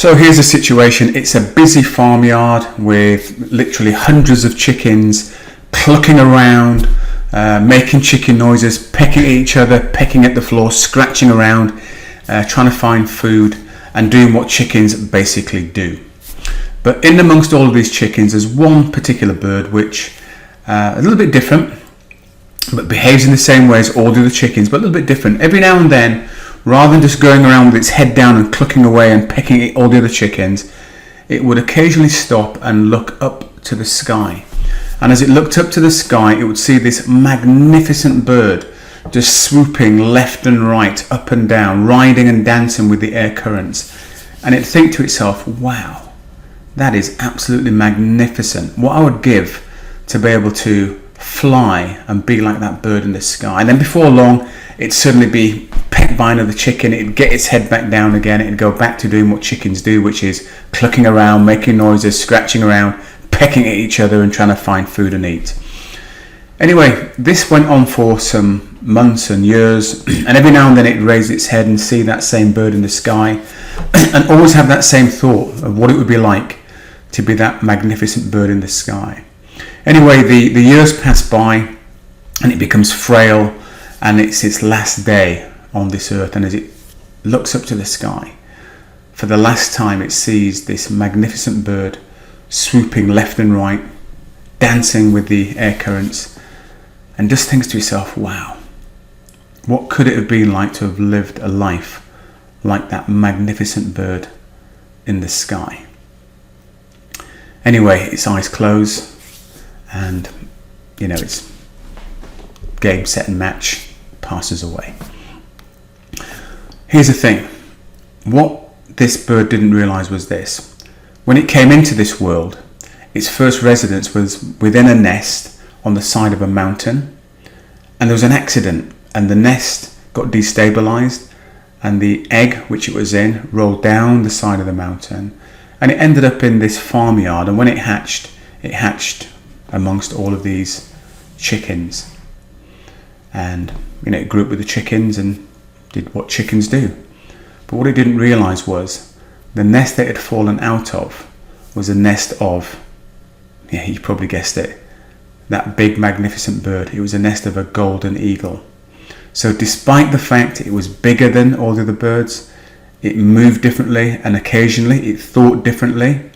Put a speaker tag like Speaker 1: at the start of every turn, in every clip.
Speaker 1: So here's the situation. It's a busy farmyard with literally hundreds of chickens clucking around, making chicken noises, pecking at each other, pecking at the floor, scratching around, trying to find food and doing what chickens basically do. But in amongst all of these chickens, there's one particular bird which a little bit different, but behaves in the same way as all the other chickens, but a little bit different. Every now and then, rather than just going around with its head down and clucking away and pecking at all the other chickens, it would occasionally stop and look up to the sky. And as it looked up to the sky, it would see this magnificent bird just swooping left and right, up and down, riding and dancing with the air currents. And it'd think to itself, wow, that is absolutely magnificent. What I would give to be able to fly and be like that bird in the sky. And then before long, it'd suddenly be pecked by another chicken. It'd get its head back down again. It'd go back to doing what chickens do, which is clucking around, making noises, scratching around, pecking at each other and trying to find food and eat. Anyway, this went on for some months and years, and every now and then it'd raise its head and see that same bird in the sky and always have that same thought of what it would be like to be that magnificent bird in the sky. Anyway, the years pass by and it becomes frail, and it's its last day on this earth, and as it looks up to the sky, for the last time it sees this magnificent bird swooping left and right, dancing with the air currents, and just thinks to itself, wow, what could it have been like to have lived a life like that magnificent bird in the sky? Anyway, its eyes close, and it's game, set and match, passes away. Here's the thing. What this bird didn't realize was this. When it came into this world, its first residence was within a nest on the side of a mountain, and there was an accident, and the nest got destabilized, and the egg which it was in rolled down the side of the mountain, and it ended up in this farmyard. And when it hatched amongst all of these chickens, and it grew up with the chickens and did what chickens do. But what it didn't realize was the nest that it had fallen out of was a nest of, you probably guessed it, that big magnificent bird. It was a nest of a golden eagle. So despite the fact it was bigger than all the other birds, it moved differently, and occasionally it thought differently,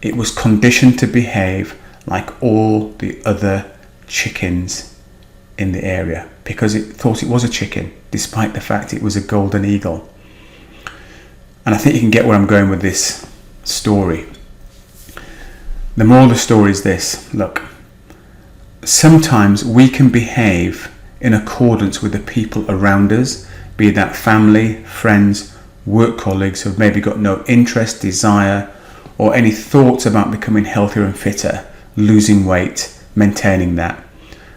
Speaker 1: it was conditioned to behave like all the other chickens in the area, because it thought it was a chicken despite the fact it was a golden eagle. And I think you can get where I'm going with this story. The moral of the story is this. Look, sometimes we can behave in accordance with the people around us, be that family, friends, work colleagues who have maybe got no interest, desire, or any thoughts about becoming healthier and fitter, losing weight, maintaining that.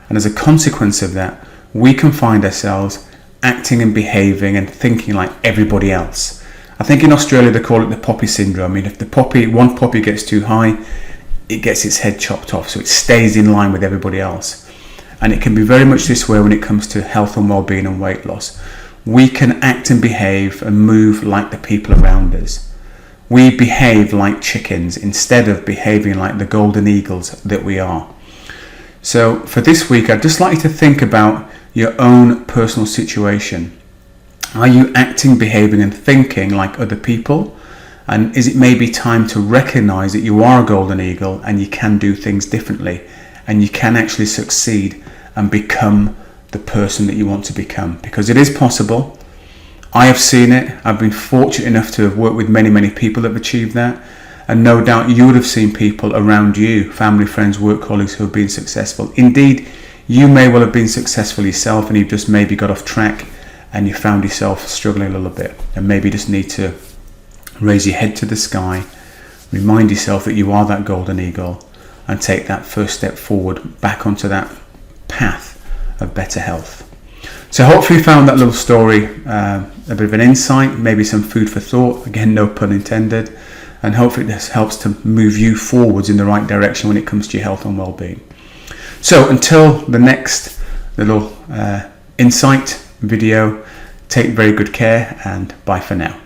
Speaker 1: And as a consequence of that, we can find ourselves acting and behaving and thinking like everybody else. I think in Australia they call it the poppy syndrome. If one poppy gets too high, it gets its head chopped off, so it stays in line with everybody else. And it can be very much this way when it comes to health and well-being and weight loss. We can act and behave and move like the people around us. We behave like chickens instead of behaving like the golden eagles that we are. So for this week, I'd just like you to think about your own personal situation. Are you acting, behaving and thinking like other people? And is it maybe time to recognize that you are a golden eagle and you can do things differently, and you can actually succeed and become the person that you want to become? Because it is possible. I have seen it. I've been fortunate enough to have worked with many, many people that have achieved that. And no doubt you would have seen people around you, family, friends, work colleagues who have been successful. Indeed, you may well have been successful yourself, and you've just maybe got off track and you found yourself struggling a little bit, and maybe just need to raise your head to the sky, remind yourself that you are that golden eagle, and take that first step forward back onto that path of better health. So hopefully you found that little story a bit of an insight, maybe some food for thought, again no pun intended, and hopefully this helps to move you forwards in the right direction when it comes to your health and well-being. So until the next little insight video, take very good care, and bye for now.